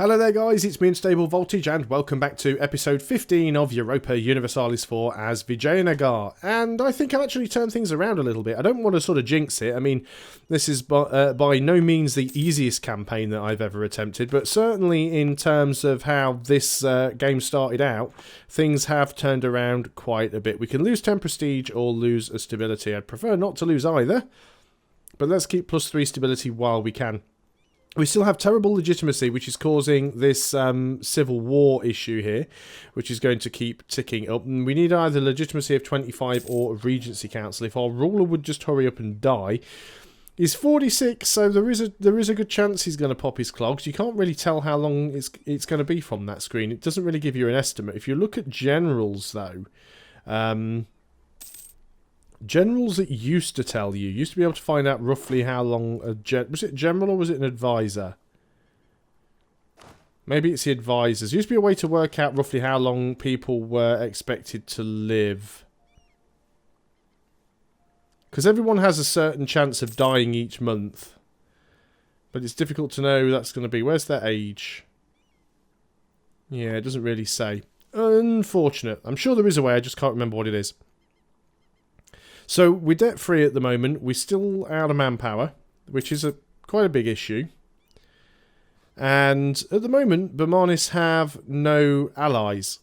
Hello there guys, it's me Unstable Voltage and welcome back to episode 15 of Europa Universalis IV as Vijayanagar. And I think I've actually turned things around a little bit. I don't want to sort of jinx it. I mean, this is by no means the easiest campaign that I've ever attempted, but certainly in terms of how this game started out, things have turned around quite a bit. We can lose 10 prestige or lose a stability. I'd prefer not to lose either, but let's keep +3 stability while we can. We still have terrible legitimacy, which is causing this civil war issue here, which is going to keep ticking up. And we need either legitimacy of 25 or a regency council. If our ruler would just hurry up and die, he's 46, so there is a good chance he's going to pop his clogs. You can't really tell how long it's going to be from that screen. It doesn't really give you an estimate. If you look at generals, though, generals, it used to tell you. You used to be able to find out roughly how long was it general or was it an advisor? Maybe it's the advisors. There used to be a way to work out roughly how long people were expected to live. Because everyone has a certain chance of dying each month. But it's difficult to know who that's going to be. Where's their age? Yeah, it doesn't really say. Unfortunate. I'm sure there is a way, I just can't remember what it is. So, we're debt-free at the moment. We're still out of manpower, which is quite a big issue. And at the moment, Bermanis have no allies.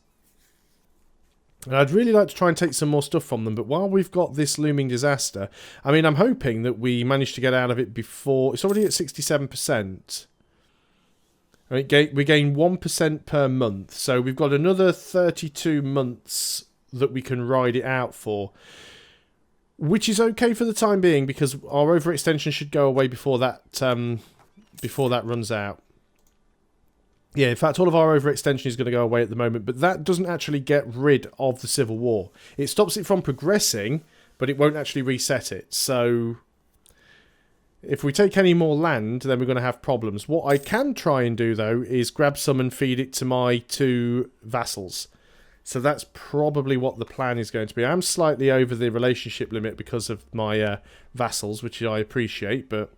And I'd really like to try and take some more stuff from them, but while we've got this looming disaster, I mean, I'm hoping that we manage to get out of it before... It's already at 67%. I mean, we gain 1% per month, so we've got another 32 months that we can ride it out for. Which is okay for the time being, because our overextension should go away before that runs out. Yeah, in fact, all of our overextension is going to go away at the moment, but that doesn't actually get rid of the civil war. It stops it from progressing, but it won't actually reset it. So, if we take any more land, then we're going to have problems. What I can try and do, though, is grab some and feed it to my 2 vassals. So that's probably what the plan is going to be. I'm slightly over the relationship limit because of my vassals, which I appreciate. But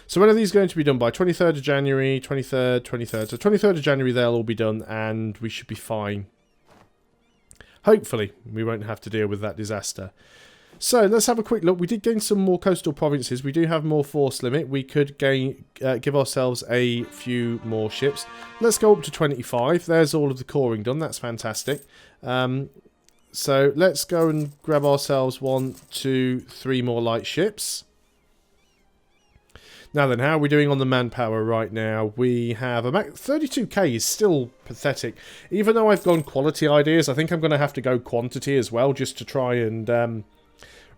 so when are these going to be done by? 23rd of January, 23rd, 23rd. So 23rd of January they'll all be done and we should be fine. Hopefully we won't have to deal with that disaster. So let's have a quick look. We did gain some more coastal provinces. We do have more force limit. We could give ourselves a few more ships. Let's go up to 25. There's all of the coring done. That's fantastic. So let's go and grab ourselves 1, 2, 3 more light ships. Now then, how are we doing on the manpower right now? We have 32k is still pathetic. Even though I've gone quality ideas, I think I'm going to have to go quantity as well just to try and...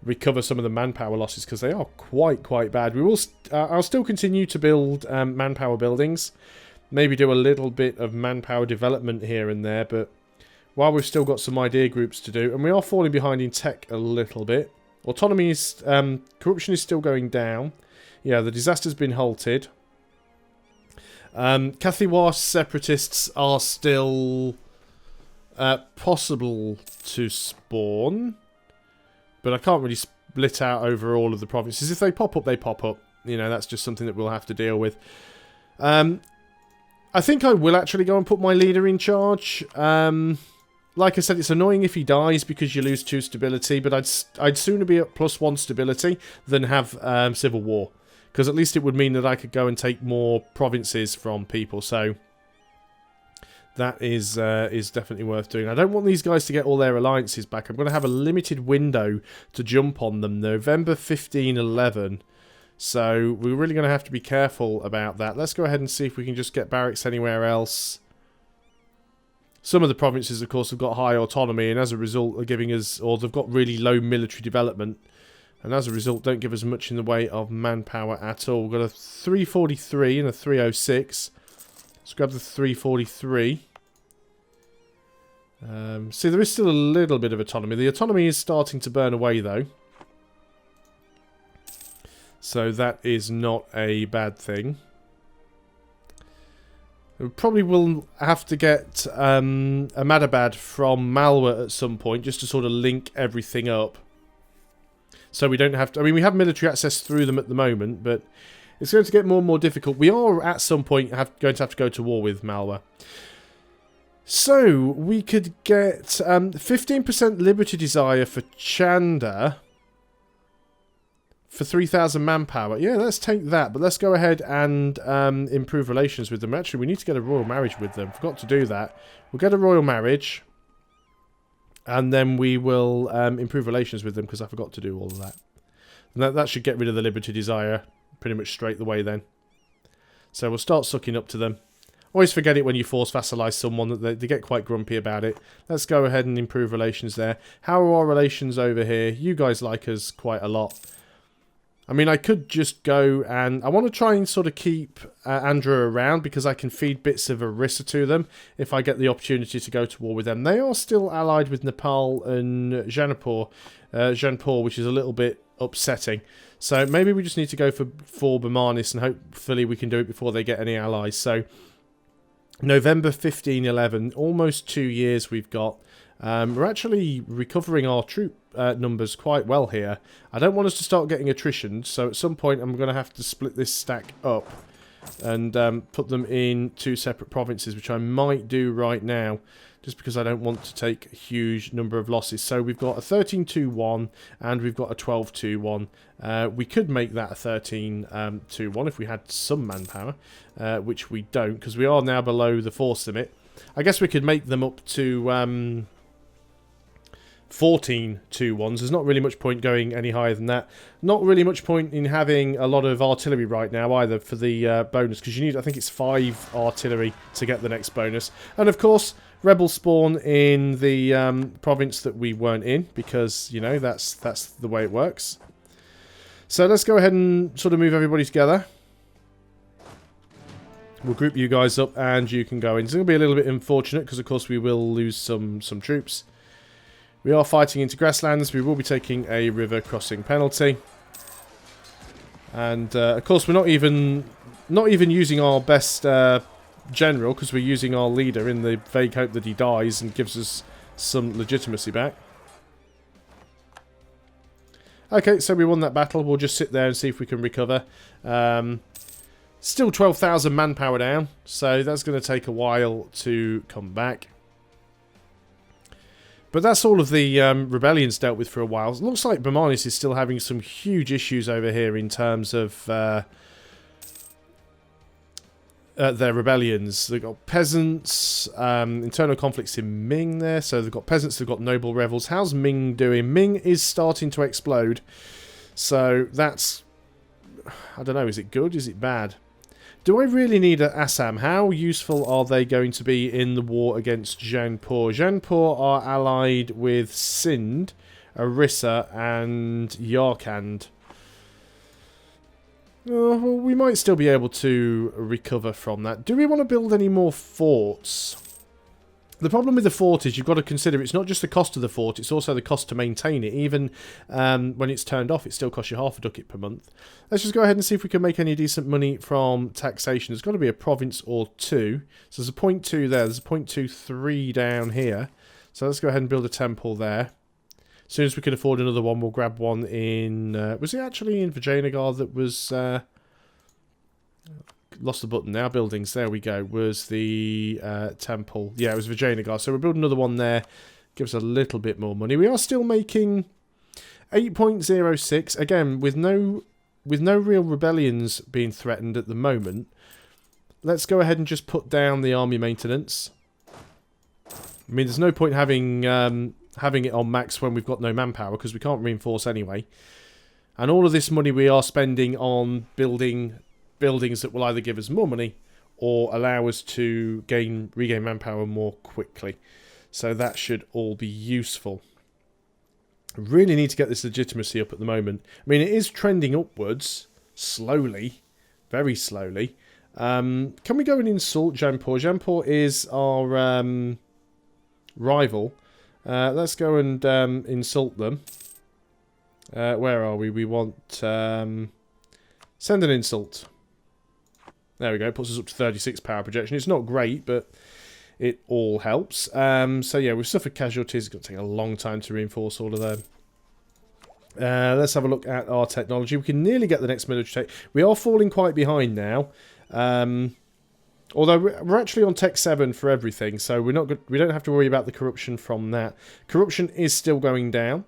recover some of the manpower losses because they are quite bad. We will. I'll still continue to build manpower buildings, maybe do a little bit of manpower development here and there. But while we've still got some idea groups to do, and we are falling behind in tech a little bit. Autonomy is corruption is still going down. Yeah, the disaster's been halted. Kathiawar separatists are still possible to spawn. But I can't really split out over all of the provinces. If they pop up, they pop up. You know, that's just something that we'll have to deal with. I think I will actually go and put my leader in charge. Like I said, it's annoying if he dies because you lose 2 stability. But I'd sooner be at +1 stability than have civil war. Because at least it would mean that I could go and take more provinces from people. So... that is definitely worth doing. I don't want these guys to get all their alliances back. I'm going to have a limited window to jump on them. November 1511. So we're really going to have to be careful about that. Let's go ahead and see if we can just get barracks anywhere else. Some of the provinces, of course, have got high autonomy. And as a result, are giving us... or they've got really low military development. And as a result, don't give us much in the way of manpower at all. We've got a 343 and a 306. Let's grab the 343. See, there is still a little bit of autonomy. The autonomy is starting to burn away, though. So that is not a bad thing. We probably will have to get a Madabad from Malwa at some point, just to sort of link everything up. So we don't have to... I mean, we have military access through them at the moment, but It's going to get more and more difficult. We are at some point going to have to go to war with Malwa. So, we could get 15% Liberty Desire for Chanda for 3,000 manpower. Yeah, let's take that, but let's go ahead and improve relations with them. Actually, we need to get a royal marriage with them. Forgot to do that. We'll get a royal marriage, and then we will improve relations with them, because I forgot to do all of that. And that should get rid of the Liberty Desire pretty much straight away then. So we'll start sucking up to them. Always forget it when you force vassalize someone, that they get quite grumpy about it. Let's go ahead and improve relations there. How are our relations over here? You guys like us quite a lot. I mean, I could just go and... I want to try and sort of keep Andhra around, because I can feed bits of Orissa to them if I get the opportunity to go to war with them. They are still allied with Nepal and Jaipur, which is a little bit upsetting. So maybe we just need to go for Bamanis, and hopefully we can do it before they get any allies. So November 1511, almost 2 years we've got. We're actually recovering our troop numbers quite well here. I don't want us to start getting attrition, so at some point I'm going to have to split this stack up and put them in 2 separate provinces, which I might do right now, just because I don't want to take a huge number of losses. So we've got a 13-2-1 and we've got a 12-2-1. We could make that a 13-2-1 if we had some manpower, which we don't, because we are now below the force limit. I guess we could make them up to 14-2-1s. There's not really much point going any higher than that. Not really much point in having a lot of artillery right now either for the bonus, because you need, I think it's 5 artillery to get the next bonus. And of course, rebel spawn in the province that we weren't in, because, you know, that's the way it works. So let's go ahead and sort of move everybody together. We'll group you guys up and you can go in. It's going to be a little bit unfortunate because, of course, we will lose some troops. We are fighting into grasslands. We will be taking a river crossing penalty. And, of course, we're not even using our best general, because we're using our leader in the vague hope that he dies and gives us some legitimacy back. Okay, so we won that battle. We'll just sit there and see if we can recover. Still 12,000 manpower down, so that's going to take a while to come back. But that's all of the rebellions dealt with for a while. It looks like Bamanis is still having some huge issues over here in terms of their rebellions. They've got peasants, internal conflicts in Ming there, so they've got peasants, they've got noble rebels. How's Ming doing? Ming is starting to explode, so that's... I don't know, is it good? Is it bad? Do I really need an Assam? How useful are they going to be in the war against Jaipur? Jaipur are allied with Sindh, Orissa, and Yarkand. Well, we might still be able to recover from that. Do we want to build any more forts? The problem with the fort is you've got to consider it's not just the cost of the fort, it's also the cost to maintain it. Even when it's turned off, it still costs you half a ducat per month. Let's just go ahead and see if we can make any decent money from taxation. There's got to be a province or two. So there's a 0.2 there, there's a 0.23 down here. So let's go ahead and build a temple there. As soon as we can afford another one, we'll grab one in... was it actually in Vijayanagar that was... lost the button now. Buildings, there we go. Was the temple. Yeah, it was Vijayanagar. So we'll build another one there. Gives a little bit more money. We are still making 8.06. Again, with no real rebellions being threatened at the moment. Let's go ahead and just put down the army maintenance. I mean, there's no point having it on max when we've got no manpower, because we can't reinforce anyway. And all of this money we are spending on buildings that will either give us more money or allow us to regain manpower more quickly. So that should all be useful. I really need to get this legitimacy up at the moment. I mean, it is trending upwards, slowly, very slowly. Can we go and insult Jaipur? Jaipur is our rival. Let's go and insult them. Where are we? We want... send an insult. There we go. Puts us up to 36 power projection. It's not great, but it all helps. So yeah, we've suffered casualties. It's going to take a long time to reinforce all of them. Let's have a look at our technology. We can nearly get the next military tech. We are falling quite behind now. Although we're actually on Tech 7 for everything, so we don't have to worry about the corruption from that. Corruption is still going down.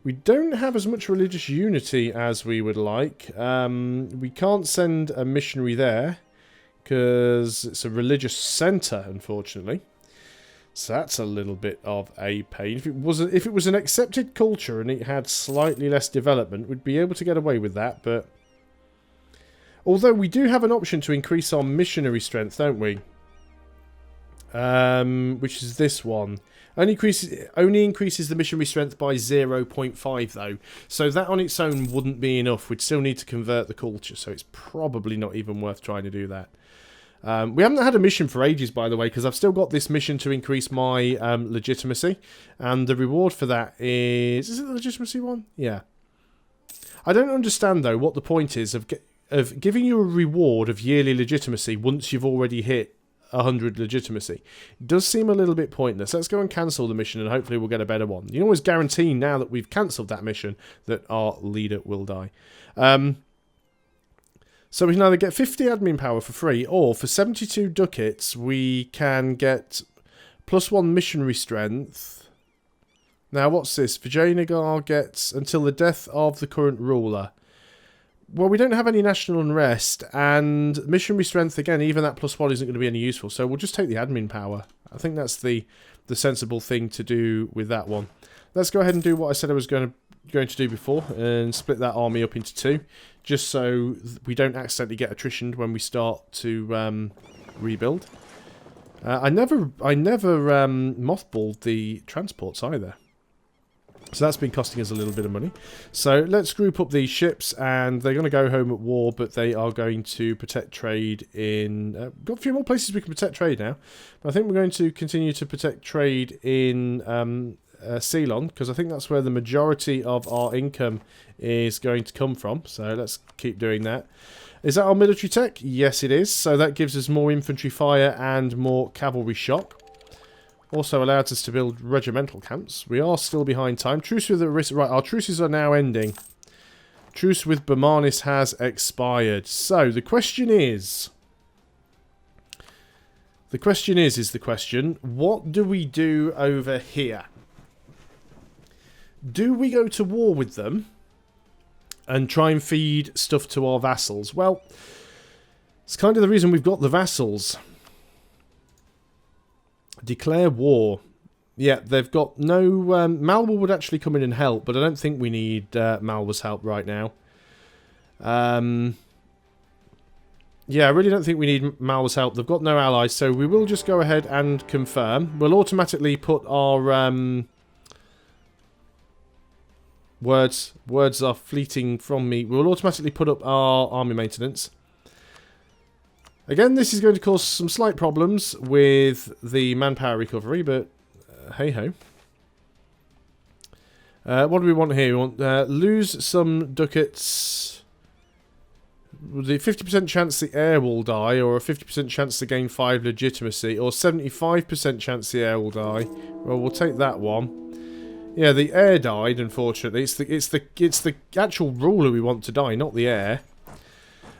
We don't have as much religious unity as we would like. We can't send a missionary there because it's a religious centre, unfortunately. So that's a little bit of a pain. If it was an accepted culture and it had slightly less development, we'd be able to get away with that, but although we do have an option to increase our missionary strength, don't we? Which is this one. Only increases the missionary strength by 0.5 though. So that on its own wouldn't be enough. We'd still need to convert the culture, so it's probably not even worth trying to do that. We haven't had a mission for ages, by the way, because I've still got this mission to increase my legitimacy. And the reward for that is... Is it the legitimacy one? Yeah. I don't understand, though, what the point is of giving you a reward of yearly legitimacy once you've already hit 100 legitimacy. It does seem a little bit pointless. Let's go and cancel the mission and hopefully we'll get a better one. You can always guarantee now that we've cancelled that mission that our leader will die. So we can either get 50 admin power for free, or for 72 ducats we can get +1 missionary strength. Now what's this? Vijayanagar gets until the death of the current ruler. Well, we don't have any national unrest, and missionary strength, again, even that +1 isn't going to be any useful, so we'll just take the admin power. I think that's the sensible thing to do with that one. Let's go ahead and do what I said I was going to do before, and split that army up into 2, just so we don't accidentally get attritioned when we start to rebuild. I never mothballed the transports either. So that's been costing us a little bit of money. So let's group up these ships, and they're going to go home at war, but they are going to protect trade in... got a few more places we can protect trade now. But I think we're going to continue to protect trade in Ceylon, because I think that's where the majority of our income is going to come from. So let's keep doing that. Is that our military tech? Yes, it is. So that gives us more infantry fire and more cavalry shock. Also allows us to build regimental camps. We are still behind time. Truce with the risk. Right, our truces are now ending. Truce with Bermanis has expired. So the question is... The question. What do we do over here? Do we go to war with them and try and feed stuff to our vassals? Well, it's kind of the reason we've got the vassals. Declare war. Yeah, they've got no... Malwa would actually come in and help, but I don't think we need Malwa's help right now. Yeah, I really don't think we need Malwa's help. They've got no allies, so we will just go ahead and confirm. We'll automatically put our... Words are fleeting from me. We'll automatically put up our army maintenance. Again, this is going to cause some slight problems with the manpower recovery, but hey-ho. What do we want here? We want lose some ducats. The 50% chance the heir will die, or a 50% chance to gain 5 legitimacy, or 75% chance the heir will die. Well, we'll take that one. Yeah, the heir died, unfortunately. It's the actual ruler we want to die, not the heir.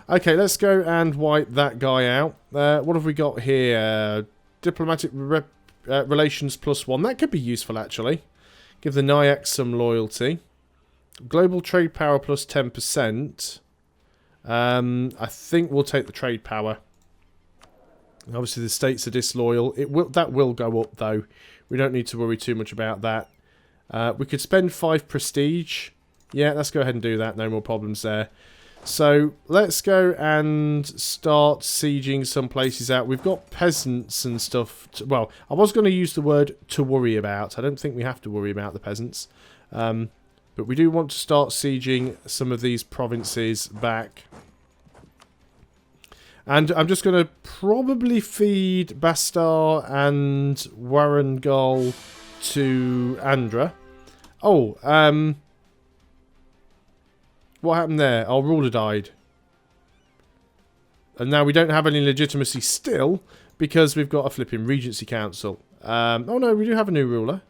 Okay, let's go and wipe that guy out. What have we got here? Diplomatic relations +1. That could be useful, actually. Give the Nyack some loyalty. Global trade power +10%. I think we'll take the trade power. Obviously, the states are disloyal. That will go up, though. We don't need to worry too much about that. We could spend 5 prestige. Yeah, let's go ahead and do that. No more problems there. So, let's go and start sieging some places out. We've got peasants and stuff. Well, I was going to use the word to worry about. I don't think we have to worry about the peasants. But we do want to start sieging some of these provinces back. And I'm just going to probably feed Bastar and Warangol to Andhra. Oh, what happened there? Our ruler died. And now we don't have any legitimacy still, because we've got a flipping Regency Council. Oh no, we do have a new ruler.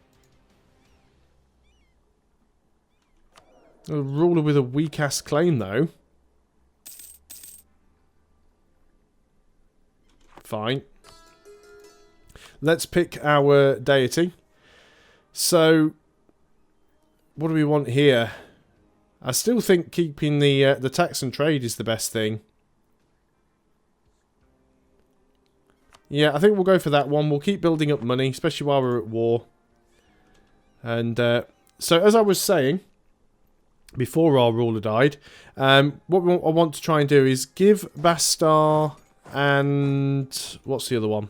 A ruler with a weak-ass claim, though. Fine. Let's pick our deity. So, what do we want here? I still think keeping the tax and trade is the best thing. Yeah, I think we'll go for that one. We'll keep building up money, especially while we're at war. And so, as I was saying, before our ruler died, what I want to try and do is give Bastar and... what's the other one?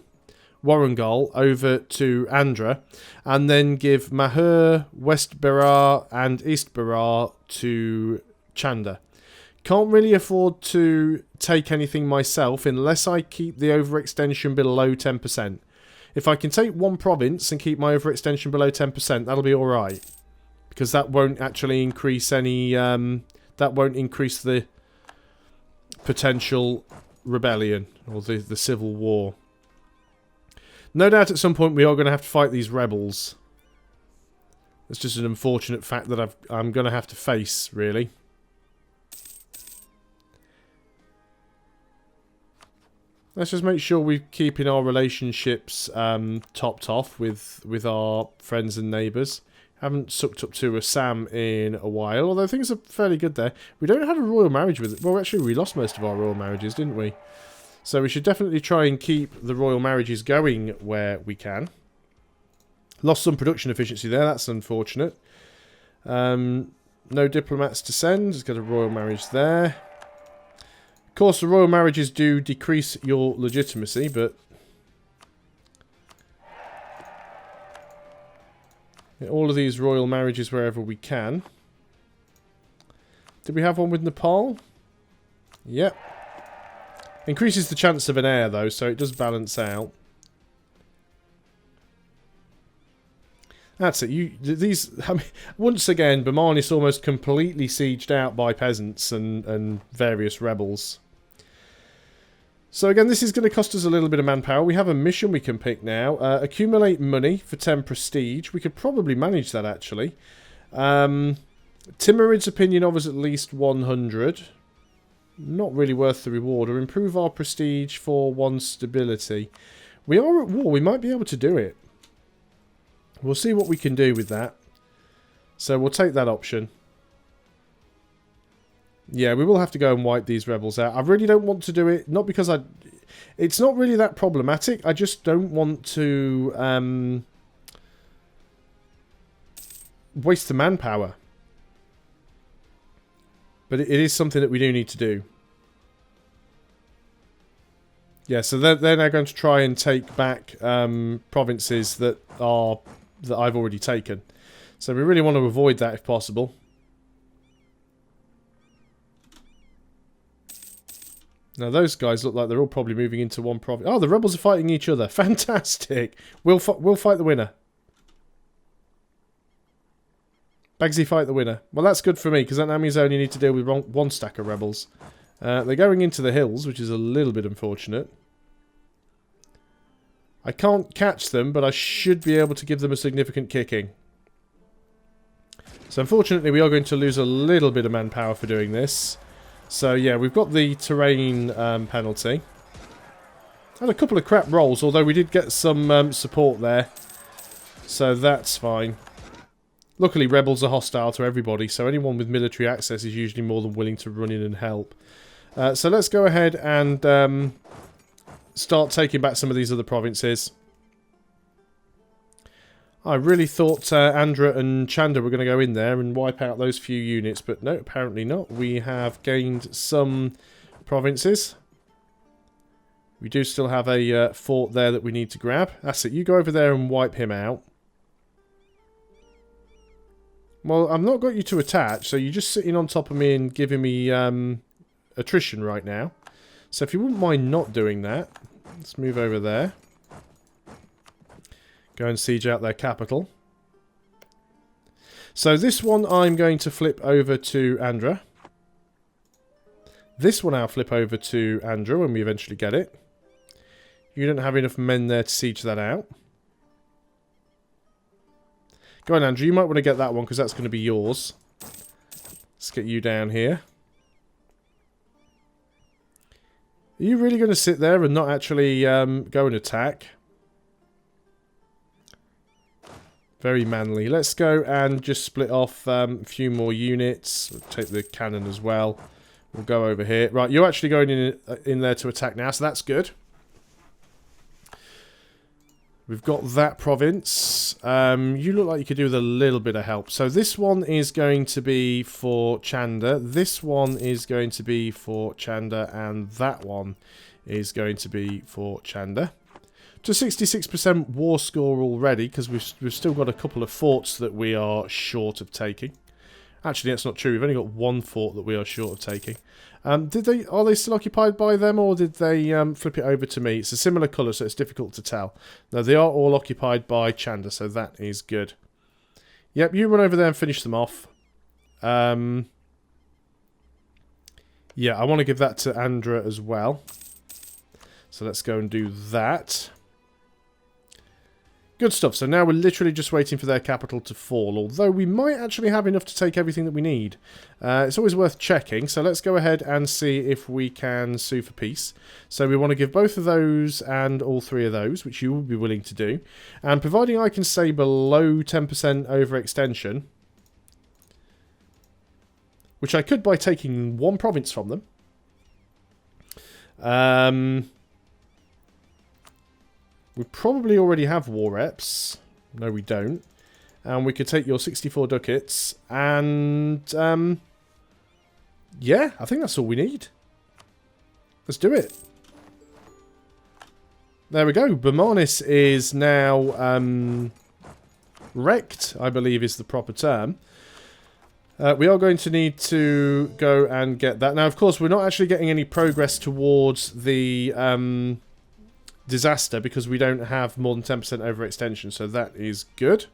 Warrengal over to Andhra, and then give Mahur, West Berar and East Berar to Chanda. Can't really afford to take anything myself unless I keep the overextension below 10%. If I can take one province and keep my overextension below 10%, that'll be alright. Because that won't actually increase any... that won't increase the potential rebellion or the civil war. No doubt at some point we are going to have to fight these rebels. It's just an unfortunate fact that I'm going to have to face, really. Let's just make sure we're keeping our relationships topped off with our friends and neighbours. Haven't sucked up to Assam in a while, although things are fairly good there. We don't have a royal marriage with it. Well, actually, we lost most of our royal marriages, didn't we? So we should definitely try and keep the royal marriages going where we can. Lost some production efficiency there, that's unfortunate. No diplomats to send, just got a royal marriage there. Of course, the royal marriages do decrease your legitimacy, but... all of these royal marriages wherever we can. Did we have one with Nepal? Yep. Increases the chance of an heir, though, so it does balance out. That's it. I mean, once again, Baman is almost completely sieged out by peasants and various rebels. So again, this is going to cost us a little bit of manpower. We have a mission we can pick now. Accumulate money for 10 prestige. We could probably manage that, actually. Timurid's opinion of us at least 100. Not really worth the reward. Or improve our prestige for 1 stability. We are at war. We might be able to do it. We'll see what we can do with that. So we'll take that option. Yeah, we will have to go and wipe these rebels out. I really don't want to do it. Not because it's not really that problematic. I just don't want to waste the manpower. But it is something that we do need to do. Yeah, so they're now going to try and take back provinces that I've already taken. So we really want to avoid that if possible. Now those guys look like they're all probably moving into one province. Oh, the rebels are fighting each other. Fantastic. We'll fight the winner. Bagsy fight the winner. Well, that's good for me, because that now means I only need to deal with one stack of rebels. They're going into the hills, which is a little bit unfortunate. I can't catch them, but I should be able to give them a significant kicking. So unfortunately, we are going to lose a little bit of manpower for doing this. So yeah, we've got the terrain penalty. Had a couple of crap rolls, although we did get some support there. So that's fine. Luckily, rebels are hostile to everybody, so anyone with military access is usually more than willing to run in and help. So let's go ahead and start taking back some of these other provinces. I really thought Andhra and Chanda were going to go in there and wipe out those few units, but no, apparently not. We have gained some provinces. We do still have a fort there that we need to grab. That's it, you go over there and wipe him out. Well, I've not got you to attach, so you're just sitting on top of me and giving me attrition right now. So if you wouldn't mind not doing that, let's move over there. Go and siege out their capital. So this one I'm going to flip over to Andhra. This one I'll flip over to Andhra when we eventually get it. You don't have enough men there to siege that out. Go on, Andrew. You might want to get that one because that's going to be yours. Let's get you down here. Are you really going to sit there and not actually go and attack? Very manly. Let's go and just split off a few more units. We'll take the cannon as well. We'll go over here. Right, you're actually going in there to attack now, so that's good. We've got that province. You look like you could do with a little bit of help. So this one is going to be for Chanda. This one is going to be for Chanda. And that one is going to be for Chanda. To 66% war score already, because we've still got a couple of forts that we are short of taking. Actually, that's not true. We've only got one fort that we are short of taking. Are they still occupied by them, or did they flip it over to me? It's a similar colour, so it's difficult to tell. No, they are all occupied by Chanda, so that is good. Yep, you run over there and finish them off. Yeah, I want to give that to Andra as well. So let's go and do that. Good stuff. So now we're literally just waiting for their capital to fall, although we might actually have enough to take everything that we need. It's always worth checking, so let's go ahead and see if we can sue for peace. So we want to give both of those and all three of those, which you will be willing to do. And providing I can stay below 10% overextension, which I could by taking one province from them. We probably already have war reps. No, we don't. And we could take your 64 ducats. And, yeah, I think that's all we need. Let's do it. There we go. Bermanis is now wrecked, I believe is the proper term. We are going to need to go and get that. Now, of course, we're not actually getting any progress towards the disaster because we don't have more than 10% overextension, so that is good.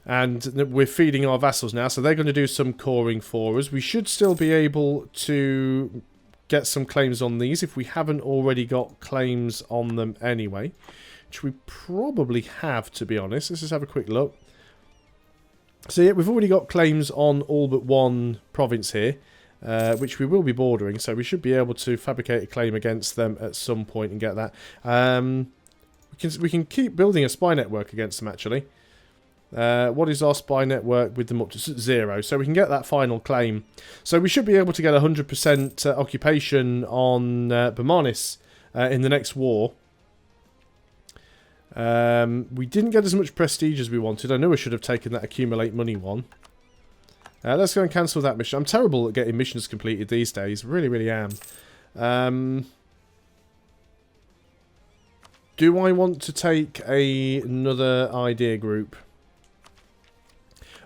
And we're feeding our vassals now, so they're going to do some coring for us. We should still be able to get some claims on these if we haven't already got claims on them anyway, which we probably have, to be honest. Let's just have a quick look. So yeah, we've already got claims on all but one province here. Which we will be bordering, so we should be able to fabricate a claim against them at some point and get that. We can keep building a spy network against them, actually. What is our spy network with them up to 0? So we can get that final claim. So we should be able to get 100% occupation on Bermanis in the next war. We didn't get as much prestige as we wanted. I knew I should have taken that accumulate money one. Let's go and cancel that mission. I'm terrible at getting missions completed these days. Really, really am. Do I want to take another idea group?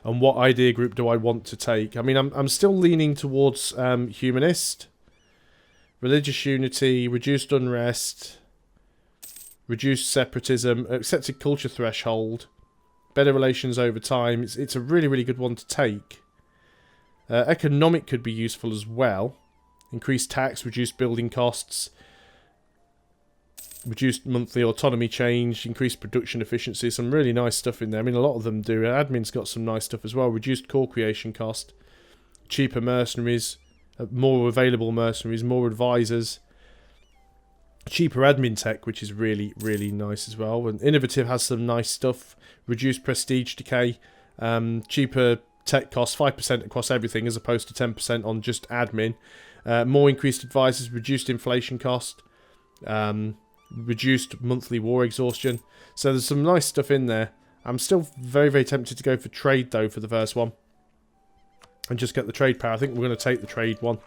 And what idea group do I want to take? I mean, I'm still leaning towards humanist, religious unity, reduced unrest, reduced separatism, accepted culture threshold, better relations over time. It's a really, really good one to take. Economic could be useful as well. Increased tax, reduced building costs, reduced monthly autonomy change, increased production efficiency. Some really nice stuff in there. I mean, a lot of them do. Admin's got some nice stuff as well. Reduced core creation cost, cheaper mercenaries, more available mercenaries, more advisors, cheaper admin tech, which is really, really nice as well. And innovative has some nice stuff. Reduced prestige decay, cheaper tech costs, 5% across everything as opposed to 10% on just admin. More increased advisors, reduced inflation cost, reduced monthly war exhaustion. So there's some nice stuff in there. I'm still very, very tempted to go for trade though for the first one. And just get the trade power. I think we're going to take the trade one.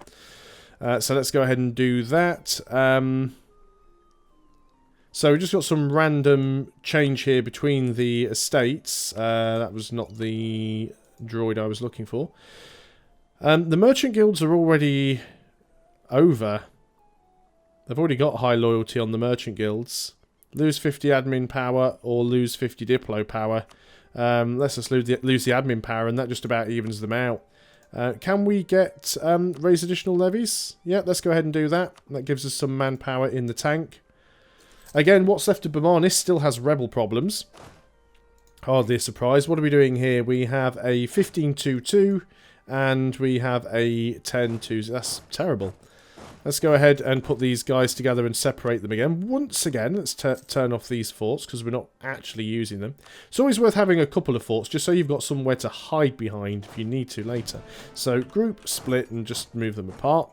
So let's go ahead and do that. So we just got some random change here between the estates. That was not the droid I was looking for. The merchant guilds are already over. They've already got high loyalty on the merchant guilds. Lose 50 admin power or lose 50 diplo power. Let's just lose the admin power, and that just about evens them out. Can we get raise additional levies? Yeah, let's go ahead and do that. That gives us some manpower in the tank. Again, what's left of Bermanis still has rebel problems. hardly a surprise. What are we doing here? We have a 15-2-2 and we have a 10-2. That's terrible. Let's go ahead and put these guys together and separate them again. Once again, let's turn off these forts because we're not actually using them. It's always worth having a couple of forts just so you've got somewhere to hide behind if you need to later. So group, split, and just move them apart.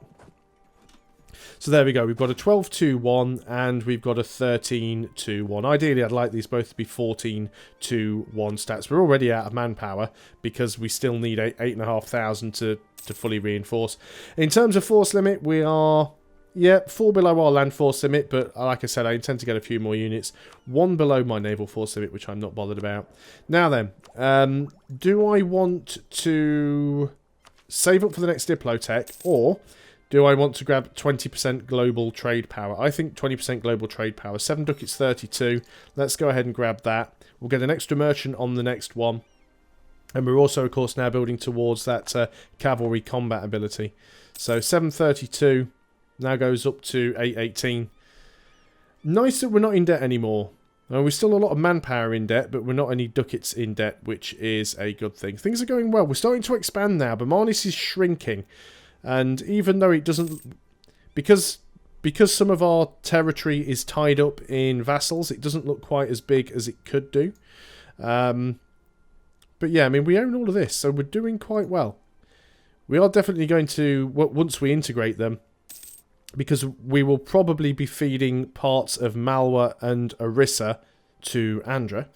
So there we go. We've got a 12-2-1 and we've got a 13-2-1. Ideally, I'd like these both to be 14-2-1 stats. We're already out of manpower because we still need 8,500 to fully reinforce. In terms of force limit, we are, yeah, 4 below our land force limit, but like I said, I intend to get a few more units. 1 below my naval force limit, which I'm not bothered about. Now then, do I want to save up for the next Diplotech, or do I want to grab 20% global trade power? I think 20% global trade power. 7 ducats 32. Let's go ahead and grab that. We'll get an extra merchant on the next one. And we're also, of course, now building towards that cavalry combat ability. So 732 now goes up to 818. Nice that we're not in debt anymore. We're still a lot of manpower in debt, but we're not any ducats in debt, which is a good thing. Things are going well. We're starting to expand now. Bermanis is shrinking. And even though it doesn't... Because some of our territory is tied up in vassals, it doesn't look quite as big as it could do. But yeah, I mean, we own all of this, so we're doing quite well. We are definitely going to, once we integrate them, because we will probably be feeding parts of Malwa and Orissa to Andhra,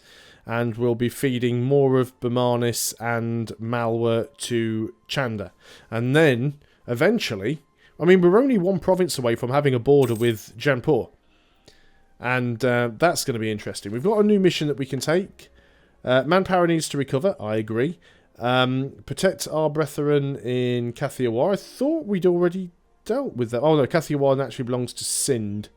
and we'll be feeding more of Bermanis and Malwa to Chanda. And then, eventually, I mean, we're only one province away from having a border with Jaipur. And that's going to be interesting. We've got a new mission that we can take. Manpower needs to recover, I agree. Protect our brethren in Kathiawar. I thought we'd already dealt with that. Oh no, Kathiawar actually belongs to Sindh.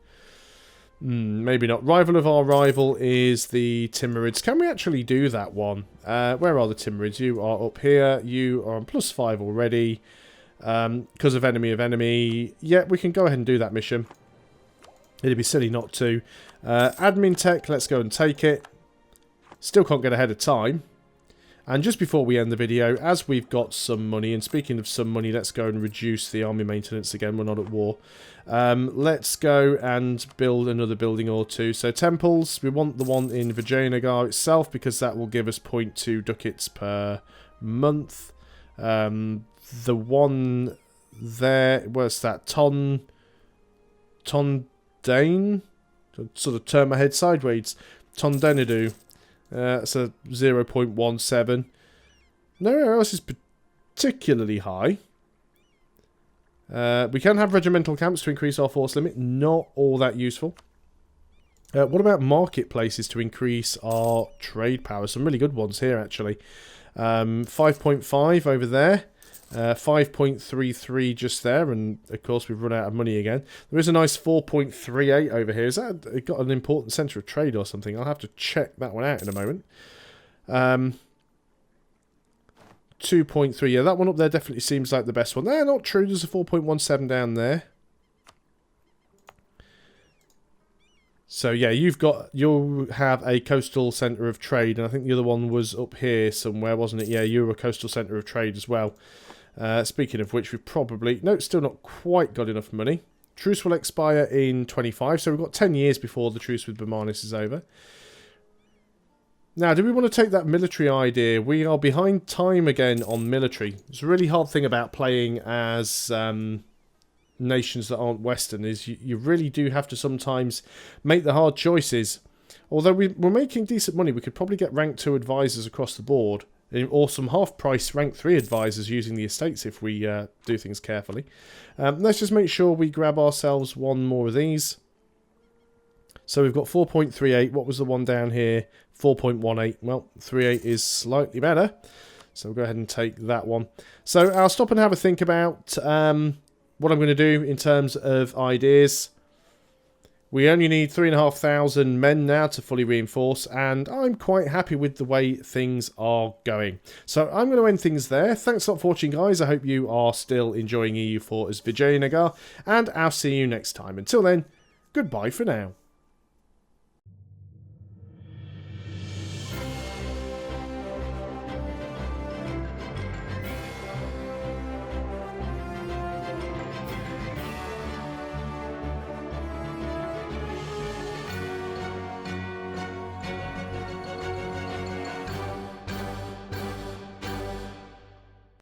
Maybe not. Rival of our rival is the Timurids. Can we actually do that one? Where are the Timurids? You are up here. You are on +5 already. Because of enemy. Yeah, we can go ahead and do that mission. It'd be silly not to. Admin tech, let's go and take it. Still can't get ahead of time. And just before we end the video, as we've got some money, and speaking of some money, let's go and reduce the army maintenance again. We're not at war. Let's go and build another building or two. So temples, we want the one in Vijayanagar itself because that will give us 0.2 ducats per month. The one there, where's that? Tondane? Sort of turn my head sideways. Tondenadu. That's a 0.17. Nowhere else is particularly high. We can have regimental camps to increase our force limit. Not all that useful. What about marketplaces to increase our trade power? Some really good ones here, actually. 5.5 over there. 5.33 just there, and of course we've run out of money again. There is a nice 4.38 over here. Is that it got an important centre of trade or something? I'll have to check that one out in a moment. 2.3, yeah, that one up there definitely seems like the best one. Not true, there's a 4.17 down there. So yeah, you'll have a coastal centre of trade, and I think the other one was up here somewhere, wasn't it? Yeah, you were a coastal centre of trade as well. Speaking of which, we've probably... No, still not quite got enough money. Truce will expire in 25, so we've got 10 years before the truce with Bermanis is over. Now, do we want to take that military idea? We are behind time again on military. It's a really hard thing about playing as nations that aren't Western, is you really do have to sometimes make the hard choices. Although we're making decent money, we could probably get rank 2 advisors across the board. Or some half-price rank 3 advisors using the estates if we do things carefully. Let's just make sure we grab ourselves one more of these. So we've got 4.38. What was the one down here? 4.18. Well, 3.8 is slightly better. So we'll go ahead and take that one. So I'll stop and have a think about what I'm going to do in terms of ideas. We only need 3,500 men now to fully reinforce, and I'm quite happy with the way things are going. So I'm going to end things there. Thanks a lot for watching, guys. I hope you are still enjoying EU4 as Vijayanagar, and I'll see you next time. Until then, goodbye for now.